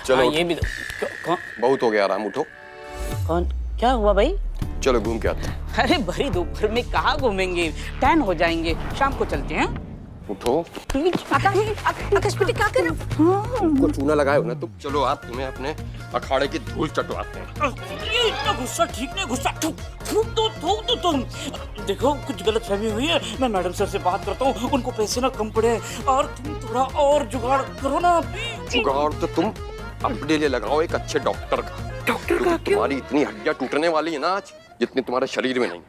चलो हाँ, ये भी कौन? बहुत हो गया आराम, उठो। कौन? क्या हुआ भाई? चलो घूम के आते हैं। अरे भरी दोपहर में कहाँ घूमेंगे, टैन हो जाएंगे, शाम को चलते हैं। उठो। आकाश बेटे क्या कर रहे हो? तुमको चूना लगाए हो ना तुम। चलो आप, तुम्हें अपने अखाड़े की धूल चटवाते हैं। ये इतना गुस्सा ठीक नहीं, गुस्सा थूक दो तुम। देखो कुछ गलत फहमी हुई है, मैं मैडम सर से बात करता हूँ, उनको पैसे ना कम पड़े और तुम थोड़ा और जुगाड़ करो ना। जुगाड़ तो तुम अपने लिए लगाओ एक अच्छे डॉक्टर का। डॉक्टर का? तुम्हारी इतनी हड्डियां टूटने वाली है ना आज, जितनी तुम्हारे शरीर में नहीं।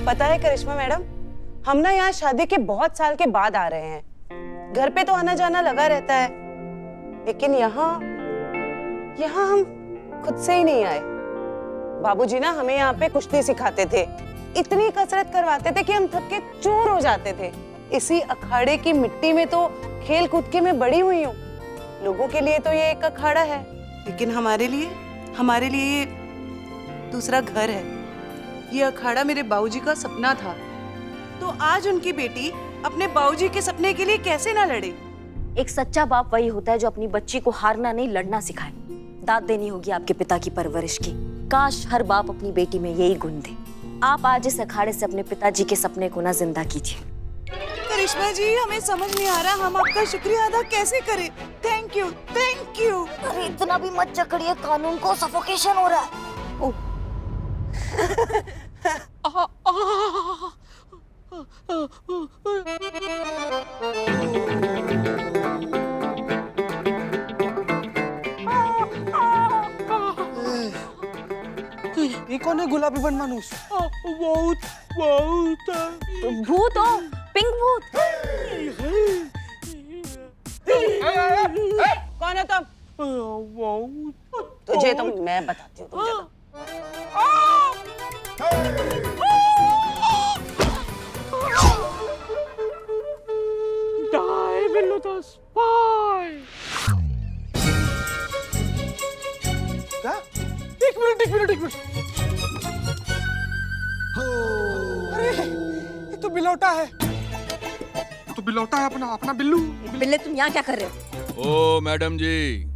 पता है करिश्मा मैडम, हम ना यहाँ शादी के बहुत साल के बाद आ रहे हैं। घर पे तो आना जाना लगा रहता है, लेकिन यहाँ हम खुद से ही नहीं आए। बाबूजी ना हमें यहाँ पे कुश्ती सिखाते थे, इतनी कसरत करवाते थे कि हम थक के चूर हो जाते थे। इसी अखाड़े की मिट्टी में तो खेल कूद के मैं बड़ी हुई हूँ। लोगों के लिए तो ये एक अखाड़ा है, लेकिन हमारे लिए ये दूसरा घर है। ये अखाड़ा मेरे बाबूजी का सपना था, तो आज उनकी बेटी अपने बाबूजी के सपने के लिए कैसे ना लड़े। एक सच्चा बाप वही होता है जो अपनी बच्ची को हारना नहीं लड़ना सिखाए। दाद देनी होगी आपके पिता की परवरिश की। काश हर बाप अपनी बेटी में यही गुण दे। आप आज इस अखाड़े से अपने पिताजी के सपने को ना जिंदा कीजिए। करिश्मा जी, हमें समझ नहीं आ रहा हम आपका शुक्रिया अदा कैसे करें। Thank you, thank you. अरे इतना भी मत जकड़िए, कानून को सफोकेशन हो रहा है। ये कौन है गुलाबी बन मानुस? बहुत भूत हो, पिंक भूत। कौन है तुम? तुझे तो मैं बताती हूँ तुझे तो। Die below the spine. क्या? एक मिनट। अरे ये तो बिलौटा है। तो बिलौटा है अपना बिल्लू। बिल्ले तुम यहाँ क्या कर रहे हो? ओ मैडम जी,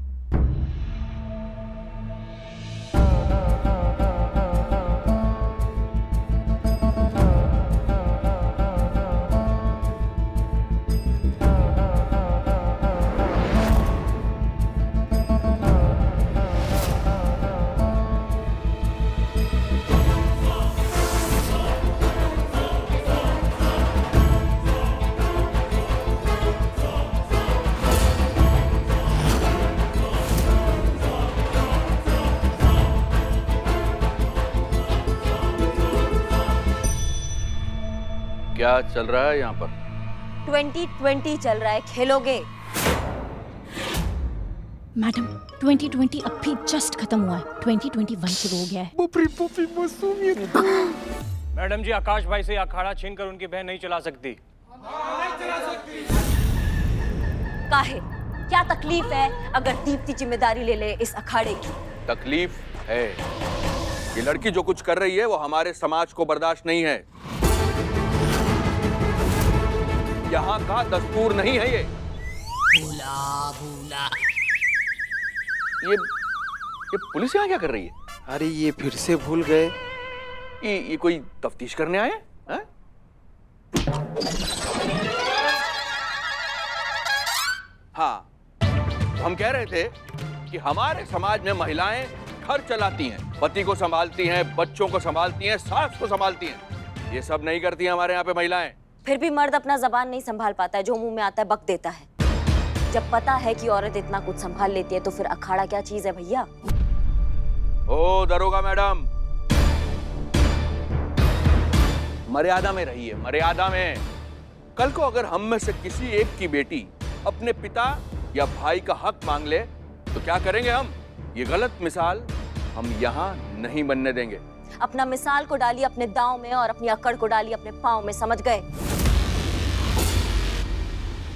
क्या चल रहा है यहाँ पर? 2020 चल रहा है, खेलोगे? मैडम 2020 अब भी जस्ट खत्म हुआ है, 2021 शुरू हो गया है। मैडम जी, आकाश भाई से अखाड़ा छीन कर उनकी बहन नहीं चला सकती। काहे? क्या तकलीफ है अगर दीप्ति जिम्मेदारी ले ले इस अखाड़े की? तकलीफ है। ये लड़की जो कुछ कर रही है वो हमारे समाज को बर्दाश्त नहीं है। यहाँ का दस्तूर नहीं है ये। भूला ये पुलिस यहाँ क्या कर रही है? अरे ये फिर से भूल गए। ये कोई तफ्तीश करने आए हैं? हाँ, हम कह रहे थे कि हमारे समाज में महिलाएं घर चलाती हैं, पति को संभालती हैं, बच्चों को संभालती हैं, सास को संभालती हैं। ये सब नहीं करती हैं हमारे यहाँ पे महिलाएं। फिर भी मर्द अपना जबान नहीं संभाल पाता है, जो मुंह में आता है बक देता है। जब पता है कि औरत इतना कुछ संभाल लेती है तो फिर अखाड़ा क्या चीज है भैया? ओ दरोगा मैडम, मर्यादा में रहिए, मर्यादा में। कल को अगर हम में से किसी एक की बेटी अपने पिता या भाई का हक मांग ले तो क्या करेंगे हम? ये गलत मिसाल हम यहाँ नहीं बनने देंगे। अपना मिसाल को डालिए अपने दांव में और अपनी अकड़ को डालिए अपने पांव में, समझ गए?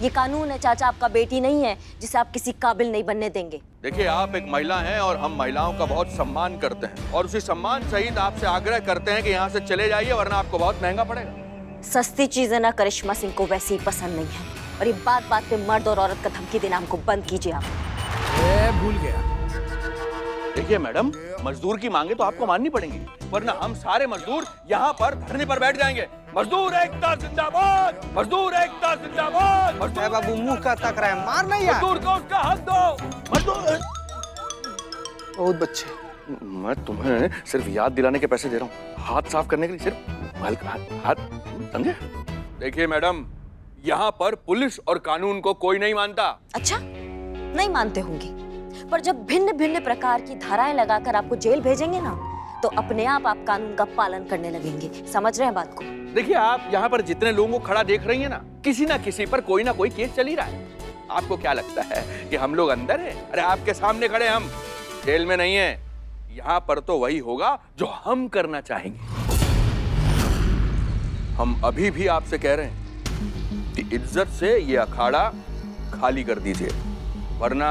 ये कानून है चाचा, आपका बेटी नहीं है जिसे आप किसी काबिल नहीं बनने देंगे। देखिए, आप एक महिला हैं और हम महिलाओं का बहुत सम्मान करते हैं और उसी सम्मान सहित आपसे आग्रह करते हैं कि यहाँ से चले जाइए, वरना आपको बहुत महंगा पड़ेगा। सस्ती चीजें ना करिश्मा सिंह को वैसे ही पसंद नहीं है, और ये बात बात पे मर्द और औरत का धमकी देना हमको बंद कीजिए आप। भूल गया। देखिए मैडम, मजदूर की मांगे तो आपको माननी पड़ेंगी, वरना हम सारे मजदूर यहाँ पर धरने पर बैठ जाएंगे। मजदूर एकता जिंदाबाद, मजदूर एकता जिंदाबाद। मजदूर बाबू मुंह का तक रहा है, मारना यार। मजदूर को उसका हक दो। मजदूर। बहुत बच्चे। मैं तुम्हें सिर्फ याद दिलाने के पैसे दे रहा हूँ, हाथ साफ करने के लिए सिर्फ हल्का हाथ, समझे? देखिए मैडम, यहाँ पर पुलिस और कानून को कोई नहीं मानता। अच्छा, नहीं मानते होंगे, पर जब भिन्न भिन्न प्रकार की धाराएं लगाकर आपको जेल भेजेंगे ना, तो अपने आप कानून का पालन करने लगेंगे। समझ रहे हैं बात को? देखिए, आप यहाँ पर जितने लोगों को खड़ा देख रही हैं ना, किसी ना किसी पर कोई ना कोई केस चल ही रहा है। आपको क्या लगता है कि हम लोग अंदर हैं? अरे आपके सामने खड़े, हम जेल में नहीं हैं। यहाँ पर तो वही होगा जो हम करना चाहेंगे। हम अभी भी आपसे कह रहे हैं कि इज्जत से ये अखाड़ा खाली कर दीजिए, वरना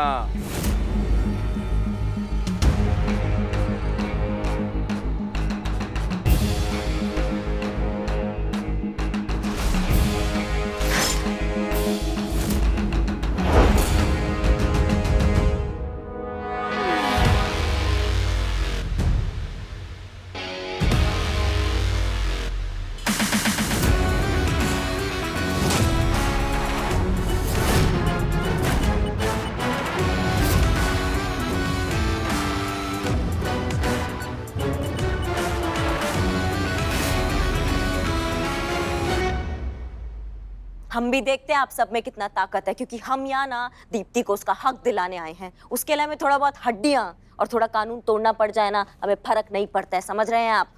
हम भी देखते हैं आप सब में कितना ताकत है, क्योंकि हम यहाँ ना दीप्ति को उसका हक दिलाने आए हैं। उसके लिए हमें थोड़ा बहुत हड्डियां और थोड़ा कानून तोड़ना पड़ जाए ना, हमें फर्क नहीं पड़ता है। समझ रहे हैं आप?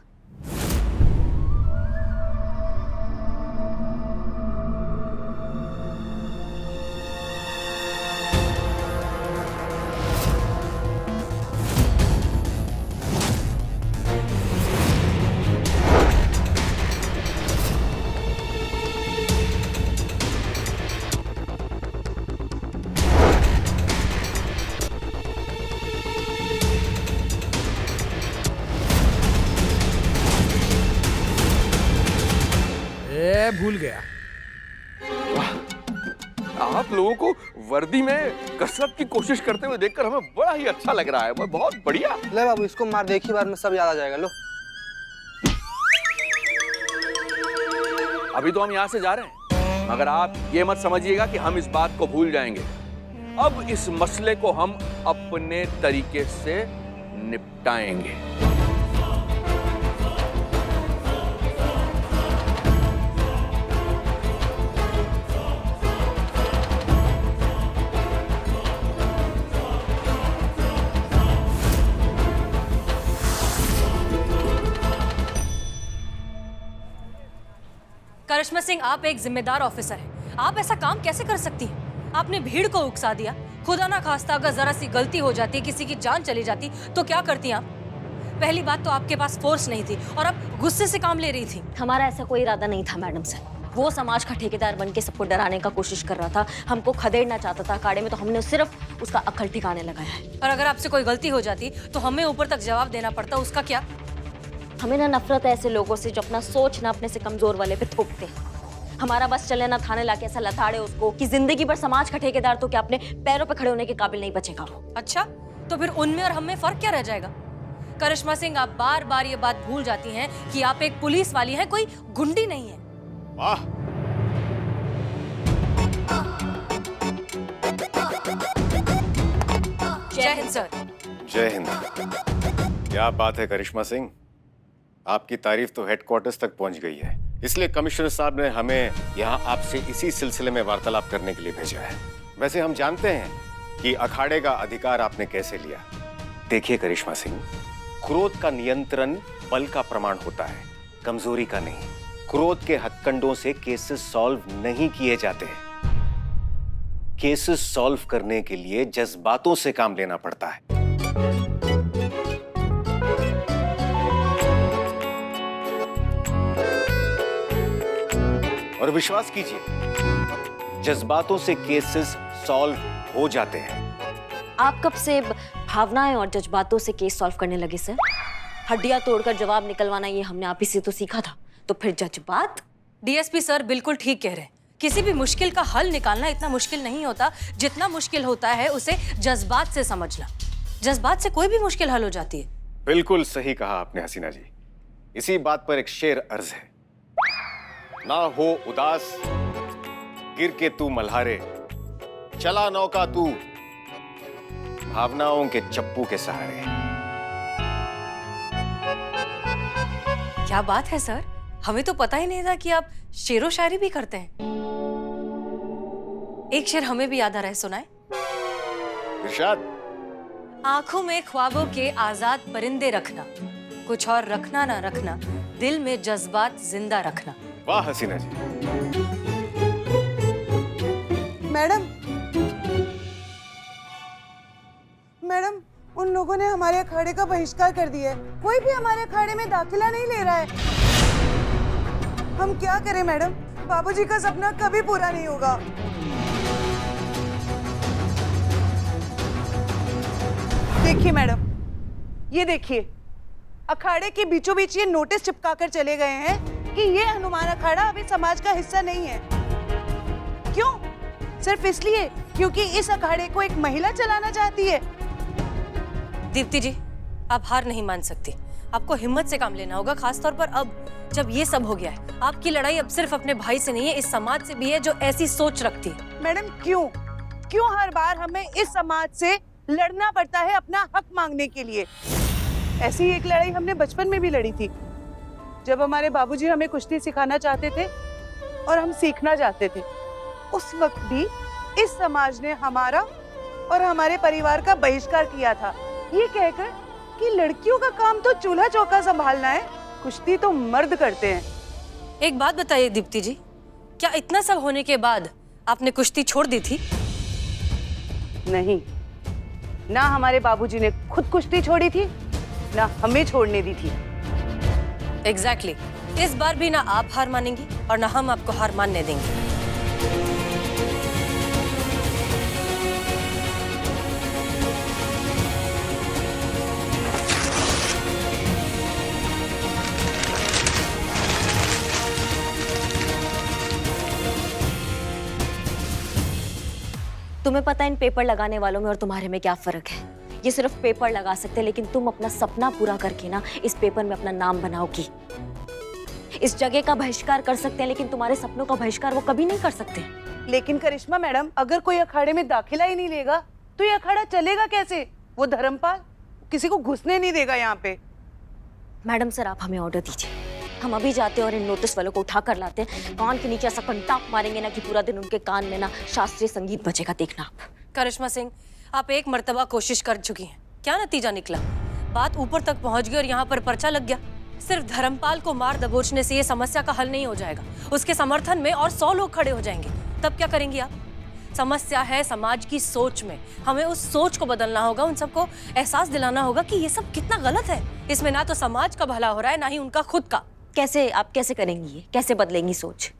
भूल गया। आप लोगों को वर्दी में कसरत की कोशिश करते हुए देखकर हमें बड़ा ही अच्छा लग रहा है। बहुत बढ़िया। ले बाबू, इसको मार दे, एक ही बार में सब याद आ जाएगा। लो, अभी तो हम यहाँ से जा रहे हैं, मगर आप ये मत समझिएगा कि हम इस बात को भूल जाएंगे। अब इस मसले को हम अपने तरीके से निपटाएंगे। करिश्मा सिंह, आप एक जिम्मेदार ऑफिसर हैं। आप ऐसा काम कैसे कर सकती हैं? आपने भीड़ को उकसा दिया। खुदा ना खास्ता अगर जरा सी गलती हो जाती, किसी की जान चली जाती, तो क्या करती आप? पहली बात तो आपके पास फोर्स नहीं थी और आप गुस्से से काम ले रही थी। हमारा ऐसा कोई इरादा नहीं था मैडम सर। वो समाज का ठेकेदार बन के सबको डराने का कोशिश कर रहा था, हमको खदेड़ना चाहता था अखाड़े में, तो हमने सिर्फ उसका अक्ल ठिकाने लगाया है। और अगर आपसे कोई गलती हो जाती तो हमें ऊपर तक जवाब देना पड़ता, उसका क्या? हमें ना नफरत है ऐसे लोगों से जो अपना सोच ना अपने से कमजोर वाले पे थोपते हैं। हमारा बस चले ना थाने लाके ऐसा लताड़े उसको कि जिंदगी भर समाज का ठेकेदार तो क्या अपने पैरों पे खड़े होने के काबिल नहीं बचेगा वो। अच्छा, तो फिर उनमें और हम में फर्क क्या रह जाएगा? करिश्मा सिंह, आप बार बार ये बात भूल जाती हैं कि आप एक पुलिस वाली हैं, कोई गुंडी नहीं है। वाह, जय हिंद सर। जय हिंद। क्या बात है करिश्मा सिंह, आपकी तारीफ तो हेडक्वार्टर्स तक पहुंच गई है, इसलिए कमिश्नर साहब ने हमें यहाँ आपसे इसी सिलसिले में वार्तालाप करने के लिए भेजा है। वैसे हम जानते हैं कि अखाड़े का अधिकार आपने कैसे लिया। देखिए करिश्मा सिंह, क्रोध का नियंत्रण बल का प्रमाण होता है, कमजोरी का नहीं। क्रोध के हथकंडों से केसेस सॉल्व नहीं किए जाते। केसेस सॉल्व करने के लिए जज्बातों से काम लेना पड़ता है। और विश्वास कीजिए, जज्बातों से केसेस सॉल्व हो जाते हैं। आप कब से भावनाएं और जज्बातों से केस सॉल्व करने लगे सर? हड्डियां तोड़कर जवाब निकलवाना ये हमने आप ही से तो सीखा था, तो फिर जज्बात? डीएसपी सर बिल्कुल ठीक कह रहे हैं। किसी भी मुश्किल का हल निकालना इतना मुश्किल नहीं होता जितना मुश्किल होता है उसे जज्बात से समझना। जज्बात से कोई भी मुश्किल हल हो जाती है। बिल्कुल सही कहा आपने हसीना जी। इसी बात पर एक शेर अर्ज है, ना हो उदास गिर के तू मल्हारे, चला नौका तू भावनाओं के चप्पू के सहारे। क्या बात है सर, हमें तो पता ही नहीं था कि आप शेरो शायरी भी करते हैं। एक शेर हमें भी याद आ रहा है, सुनाए। इरशाद। आंखों में ख्वाबों के आजाद परिंदे रखना, कुछ और रखना ना रखना, दिल में जज्बात जिंदा रखना। वाह हसीना जी। मैडम, मैडम, उन लोगों ने हमारे अखाड़े का बहिष्कार कर दिया है। कोई भी हमारे अखाड़े में दाखिला नहीं ले रहा है। हम क्या करें मैडम? बाबूजी का सपना कभी पूरा नहीं होगा। देखिए मैडम, ये देखिए, अखाड़े के बीचों बीच ये नोटिस चिपका कर चले गए हैं कि ये हनुमान अखाड़ा अभी समाज का हिस्सा नहीं है। क्यों? सिर्फ इसलिए क्योंकि इस अखाड़े को एक महिला चलाना चाहती है। दीप्ति जी, आप हार नहीं मान सकती। आपको हिम्मत से काम लेना होगा, खासतौर पर अब जब ये सब हो गया है। आपकी लड़ाई अब सिर्फ अपने भाई से नहीं है, इस समाज से भी है जो ऐसी सोच रखती है। मैडम, क्यों हर बार हमें इस समाज से लड़ना पड़ता है अपना हक मांगने के लिए? ऐसी एक लड़ाई हमने बचपन में भी लड़ी थी, जब हमारे बाबूजी हमें कुश्ती सिखाना चाहते थे और हम सीखना चाहते थे। उस वक्त भी इस समाज ने हमारा और हमारे परिवार का बहिष्कार किया था, ये कहकर कि लड़कियों का काम तो चूल्हा चौका संभालना है, कुश्ती तो मर्द करते हैं। एक बात बताइए दीप्ति जी, क्या इतना सब होने के बाद आपने कुश्ती छोड़ दी थी? नहीं, ना हमारे बाबूजी ने खुद कुश्ती छोड़ी थी, ना हमें छोड़ने दी थी। एग्जैक्टली। इस बार भी ना आप हार मानेंगी और ना हम आपको हार मानने देंगे। तुम्हें पता है इन पेपर लगाने वालों में और तुम्हारे में क्या फर्क है? ये सिर्फ पेपर लगा सकते हैं, लेकिन तुम अपना सपना पूरा करके ना इस पेपर में अपना नाम बनाओगी। इस जगह का बहिष्कार कर सकते हैं, लेकिन तुम्हारे सपनों का बहिष्कार वो कभी नहीं कर सकते। लेकिन करिश्मा मैडम, अगर कोई अखाड़े में दाखिला ही नहीं लेगा तो ये अखाड़ा चलेगा कैसे? वो धर्मपाल किसी को घुसने नहीं देगा यहाँ पे। मैडम सर, आप हमें ऑर्डर दीजिए, हम अभी जाते हैं और इन नोटिस वालों को उठा कर लाते हैं। कान के नीचे ऐसा कंटाप मारेंगे ना कि पूरा दिन उनके कान में ना शास्त्रीय संगीत बजेगा, देखना आप। करिश्मा सिंह, आप एक मर्तबा कोशिश कर चुकी हैं, क्या नतीजा निकला? बात ऊपर तक पहुंच गई और यहाँ पर पर्चा लग गया। सिर्फ धर्मपाल को मार दबोचने से ये समस्या का हल नहीं हो जाएगा, उसके समर्थन में और 100 लोग खड़े हो जाएंगे। तब क्या करेंगी आप? समस्या है समाज की सोच में, हमें उस सोच को बदलना होगा। उन सबको एहसास दिलाना होगा कि ये सब कितना गलत है। इसमें ना तो समाज का भला हो रहा है, ना ही उनका खुद का। कैसे? आप कैसे करेंगी ये? कैसे बदलेंगी सोच?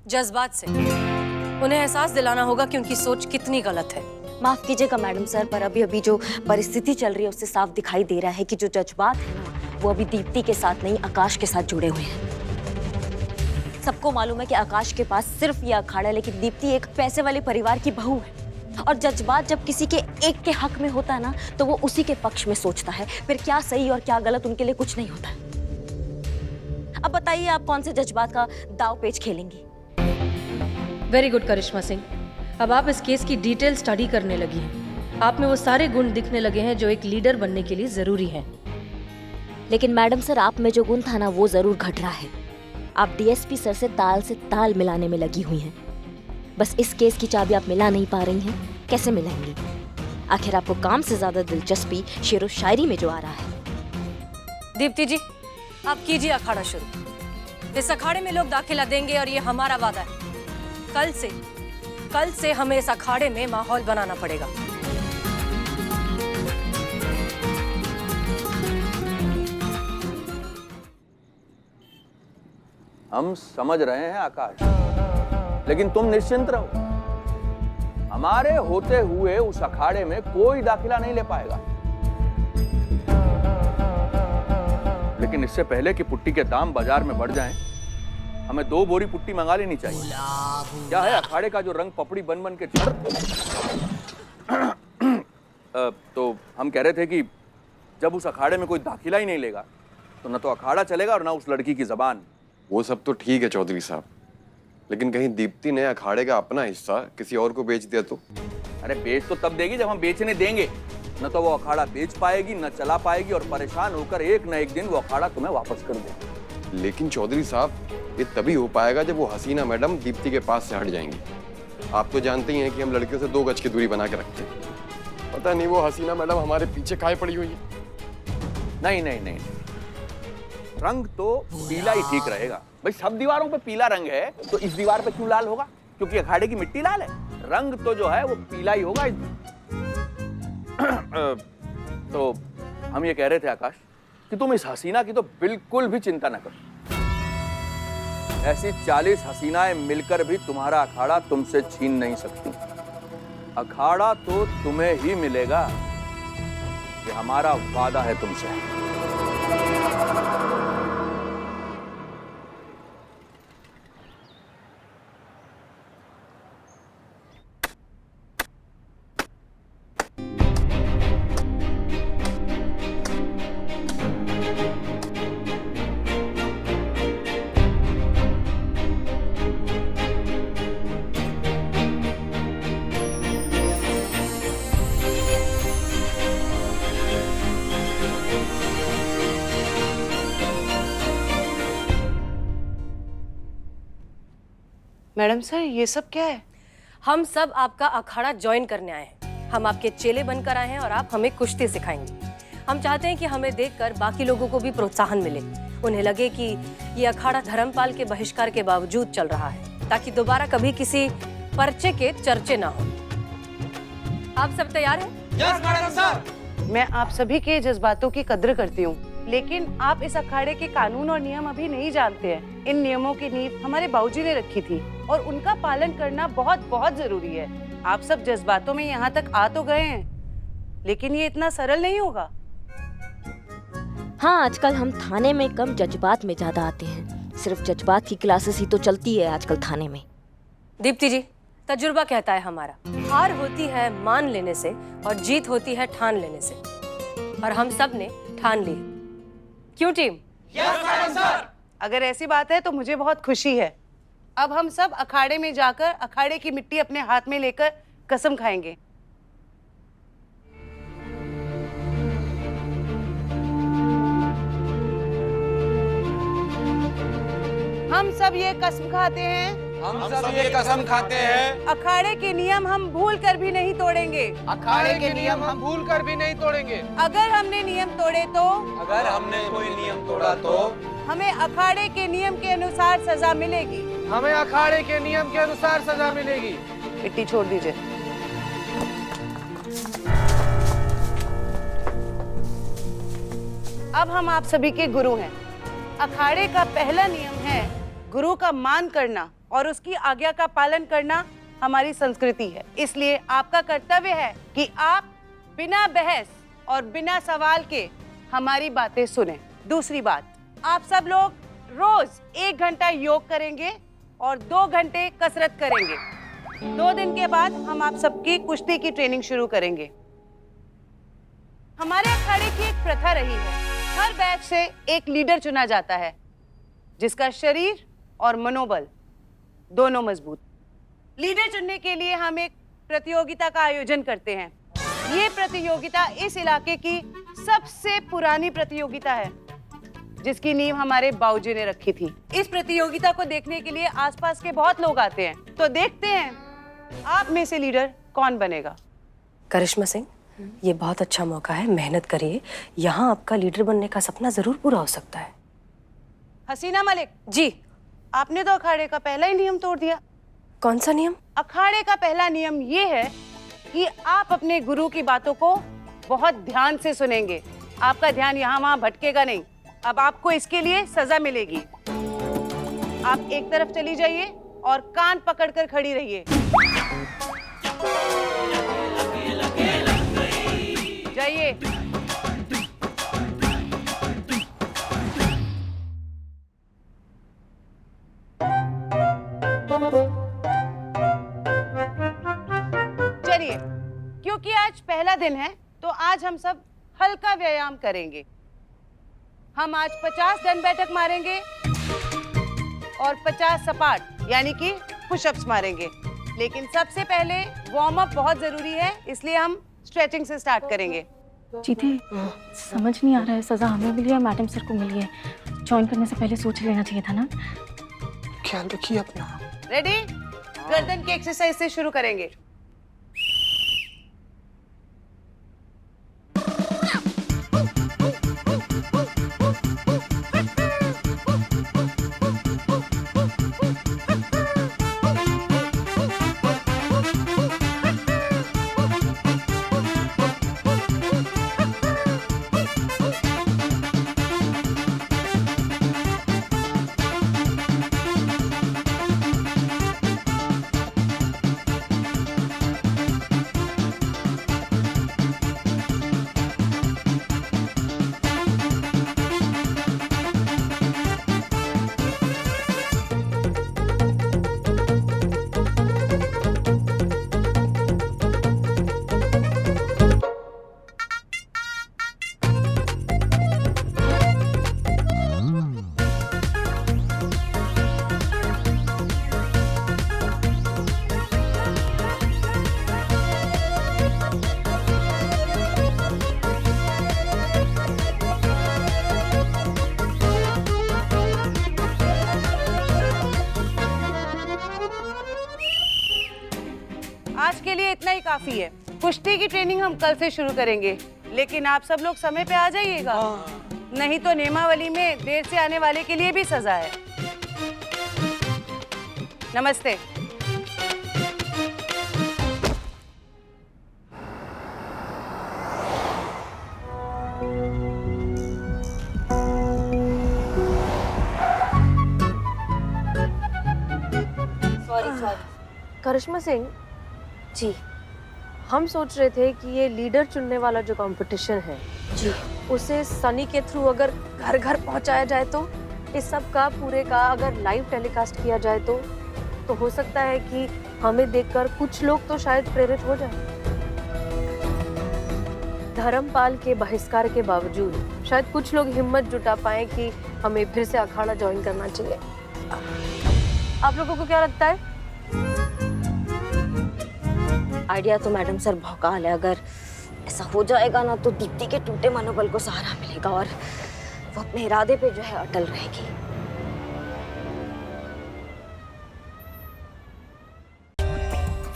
जज्बात से उन्हें एहसास दिलाना होगा कि उनकी सोच कितनी गलत है। माफ कीजिएगा मैडम सर, पर अभी अभी जो परिस्थिति चल रही है उससे साफ दिखाई दे रहा है कि जो जज्बात है ना, वो अभी दीप्ति के साथ नहीं, आकाश के साथ जुड़े हुए हैं। सबको मालूम है कि आकाश के पास सिर्फ ये अखाड़ा है, लेकिन दीप्ति एक पैसे वाले परिवार की बहू है। और जज्बात जब किसी के एक के हक में होता है ना, तो वो उसी के पक्ष में सोचता है। फिर क्या सही और क्या गलत उनके लिए कुछ नहीं होता। अब बताइए, आप कौन से जज्बात का दाव पेच खेलेंगी? वेरी गुड करिश्मा सिंह, अब आप इस केस की डिटेल स्टडी करने लगी हैं। आप में वो सारे गुण दिखने लगे हैं जो एक लीडर बनने के लिए जरूरी हैं। लेकिन मैडम सर, आप में जो गुण था ना वो जरूर घट रहा है। आप डीएसपी सर से ताल मिलाने में लगी हुई हैं। बस इस केस की चाबी आप मिला नहीं पा रही हैं। कैसे मिलाएंगी? आखिर आपको काम से ज्यादा दिलचस्पी शेरो शायरी में जो आ रहा है। दीप्ति जी, आप कीजिए अखाड़ा शुरू। इस अखाड़े में लोग दाखिला देंगे और ये हमारा वादा है। कल से हमें इस अखाड़े में माहौल बनाना पड़ेगा। हम समझ रहे हैं आकाश, लेकिन तुम निश्चिंत रहो, हमारे होते हुए उस अखाड़े में कोई दाखिला नहीं ले पाएगा। लेकिन इससे पहले कि पुट्टी के दाम बाजार में बढ़ जाएं, हमें 2 बोरी पुट्टी मंगा लेनी चाहिए। क्या है, अखाड़े का जो रंग पपड़ी बन बन के झड़। तो हम कह रहे थे कि जब उस अखाड़े में कोई दाखिला ही नहीं लेगा तो न तो अखाड़ा चलेगा और न उस लड़की की जबान। वो सब तो ठीक है चौधरी साहब, लेकिन कहीं दीप्ति ने अखाड़े का अपना हिस्सा किसी और को बेच दिया तो? अरे बेच तो तब देगी जब हम बेचने देंगे। न तो वो अखाड़ा बेच पाएगी, न चला पाएगी, और परेशान होकर एक न एक दिन वो अखाड़ा तुम्हें वापस कर देगी। लेकिन चौधरी साहब, ये तभी हो पाएगा जब वो हसीना मैडम दीप्ति के पास से हट जाएंगी। आप तो जानते ही हैं कि हम लड़कियों से 2 गज की दूरी बना के रखते हैं। पता नहीं वो हसीना मैडम हमारे पीछे काहे पड़ी हुई है। नहीं, रंग तो पीला ही ठीक रहेगा। भाई सब दीवारों पे पीला रंग है तो इस दीवार पे क्यों लाल होगा? क्योंकि अखाड़े की मिट्टी लाल है। रंग तो जो है वो पीला ही होगा। तो हम ये कह रहे थे आकाश कि तुम इस हसीना की तो बिल्कुल भी चिंता न करो। ऐसी 40 हसीनाएं मिलकर भी तुम्हारा अखाड़ा तुमसे छीन नहीं सकती। अखाड़ा तो तुम्हें ही मिलेगा, ये हमारा वादा है तुमसे। मैडम सर, ये सब क्या है? हम सब आपका अखाड़ा ज्वाइन करने आए हैं। हम आपके चेले बनकर आए हैं और आप हमें कुश्ती सिखाएंगे। हम चाहते हैं कि हमें देखकर बाकी लोगों को भी प्रोत्साहन मिले। उन्हें लगे कि ये अखाड़ा धर्मपाल के बहिष्कार के बावजूद चल रहा है, ताकि दोबारा कभी किसी पर्चे के चर्चे ना हो। आप सब तैयार हैं? Yes madam sir. मैं आप सभी के जज्बातों की कद्र करती हूँ, लेकिन आप इस अखाड़े के कानून और नियम अभी नहीं जानते हैं। इन नियमों की नींव हमारे बाबूजी ने रखी थी और उनका पालन करना बहुत बहुत जरूरी है। आप सब जज्बातों में यहाँ तक आ तो गए हैं, लेकिन ये इतना सरल नहीं होगा। हाँ, आजकल हम थाने में कम जज्बात में ज्यादा आते हैं। सिर्फ जज्बात की क्लासेस ही तो चलती है आजकल थाने में। दीप्ति जी, तजुर्बा कहता है हमारा, हार होती है मान लेने से और जीत होती है ठान लेने से। और हम सब ने ठान ली। क्यों टीम? Yes madam sir. अगर ऐसी बात है तो मुझे बहुत खुशी है। अब हम सब अखाड़े में जाकर अखाड़े की मिट्टी अपने हाथ में लेकर कसम खाएंगे। हम सब ये कसम खाते हैं, हम सब ये कसम खाते हैं, अखाड़े के नियम हम भूल कर भी नहीं तोड़ेंगे। अखाड़े के नियम हम भूल कर भी नहीं तोड़ेंगे। अगर हमने नियम तोड़े तो, अगर हमने कोई नियम तोड़ा तो हमें अखाड़े के नियम के अनुसार सजा मिलेगी। हमें अखाड़े के नियम के अनुसार सजा मिलेगी। मिट्टी छोड़ दीजिए। अब हम आप सभी के गुरु हैं। अखाड़े का पहला नियम है गुरु का मान करना और उसकी आज्ञा का पालन करना हमारी संस्कृति है। इसलिए आपका कर्तव्य है कि आप बिना बहस और बिना सवाल के हमारी बातें सुने। दूसरी बात, आप सब लोग रोज 1 घंटा योग करेंगे और 2 घंटे कसरत करेंगे। 2 दिन के बाद हम आप सबकी कुश्ती की ट्रेनिंग शुरू करेंगे। हमारे अखाड़े की एक प्रथा रही है, हर बैच से एक लीडर चुना जाता है जिसका शरीर और मनोबल दोनों मजबूत। लीडर चुनने के लिए हम एक प्रतियोगिता का आयोजन करते हैं। ये प्रतियोगिता इस इलाके की सबसे पुरानी प्रतियोगिता है, जिसकी नींव हमारे बाबूजी ने रखी थी। इस प्रतियोगिता को देखने के लिए आसपास के बहुत लोग आते हैं, तो देखते हैं आप में से लीडर कौन बनेगा। करिश्मा सिंह, ये बहुत अच्छा मौका है, मेहनत करिए। यहाँ आपका लीडर बनने का सपना जरूर पूरा हो सकता है। हसीना मलिक जी। आपने तो अखाड़े का पहला ही नियम तोड़ दिया। कौन सा नियम? अखाड़े का पहला नियम ये है कि आप अपने गुरु की बातों को बहुत ध्यान से सुनेंगे। आपका ध्यान यहाँ वहाँ भटकेगा नहीं। अब आपको इसके लिए सजा मिलेगी। आप एक तरफ चली जाइए और कान पकड़कर खड़ी रहिए। जाइए। चलिए, क्योंकि आज पहला दिन है तो आज हम सब हल्का व्यायाम करेंगे। हम आज 50 दंड बैठक मारेंगे और 50 सपाट यानी कि पुशअप्स मारेंगे। लेकिन सबसे पहले वार्म अप बहुत जरूरी है, इसलिए हम स्ट्रेचिंग से स्टार्ट करेंगे। जीते, समझ नहीं आ रहा है, सजा हमें मिली है मैडम सर को मिली है। ज्वाइन करने से पहले सोच लेना चाहिए था ना। ख्याल रखिए अपना। रेडी? गर्दन की एक्सरसाइज से शुरू करेंगे। आज के लिए इतना ही काफी है। कुश्ती की ट्रेनिंग हम कल से शुरू करेंगे, लेकिन आप सब लोग समय पे आ जाइएगा, नहीं तो नेमावली में देर से आने वाले के लिए भी सजा है। नमस्ते। करिश्मा सिंह जी, हम सोच रहे थे कि ये लीडर चुनने वाला जो कंपटीशन है जी, उसे सनी के थ्रू अगर घर घर पहुंचाया जाए तो इस सब का पूरे का अगर लाइव टेलीकास्ट किया जाए तो हो सकता है कि हमें देखकर कुछ लोग तो शायद प्रेरित हो जाए। धर्मपाल के बहिष्कार के बावजूद शायद कुछ लोग हिम्मत जुटा पाए कि हमें फिर से अखाड़ा ज्वाइन करना चाहिए। आप लोगों को क्या लगता है? आइडिया तो मैडम सर भौकाल है। अगर ऐसा हो जाएगा ना तो दीप्ति के टूटे मनोबल को सहारा मिलेगा और वो अपने इरादे पे जो है अटल रहेगी।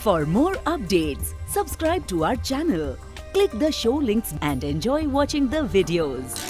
For more updates, subscribe to our channel, click the show links and enjoy watching the videos.